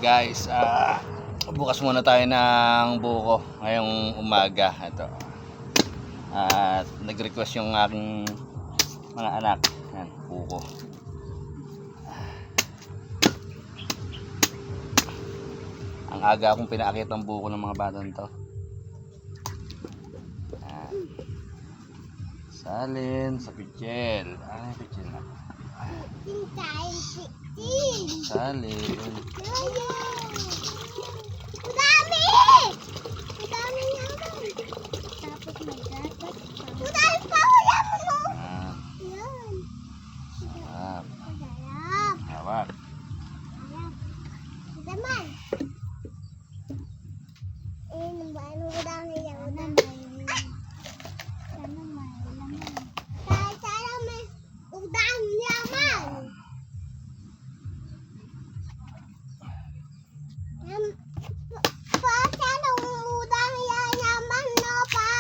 Guys, bukas muna tayo ng buko ngayong umaga. Ito. At nag-request yung aking mga anak. Yan, buko. Ang aga akong pinakit ng buko ng mga batang to. Yan. Salin sa pichel. Ay, pichel na. Salin. Madami! Madami naman. Tapos may gatas. Madami pa! Wala mo! Yan. Sarap. Sarap. Hawak. Sarap. Daman. Ano madami yan? Sana may laman. Sana may udang yaman. Sana udang yaman, no pa?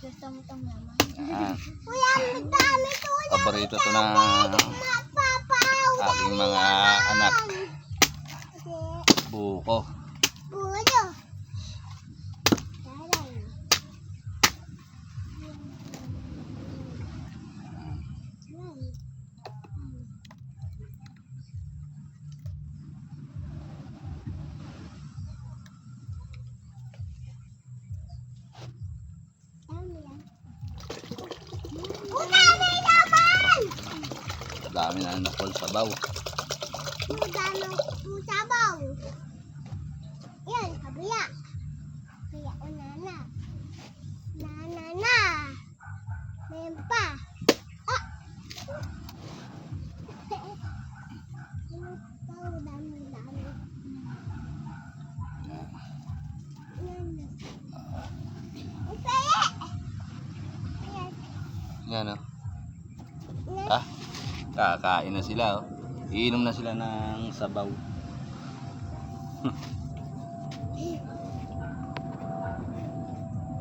Gusto mo itong laman? Yan. Kuya, madami to. Paborito to ng aking mga anak. Buko. Bulo. Taray. Udami naman! Dami na nakol sa baw. Udami sabaw. Yan, kabila. Kaya unana. Na. Meron pa. Ah! Dami. Yan. Upaya! Ayan. Yan o. Yan. Ha? Kakain na sila oh. Iinom na sila ng sabaw.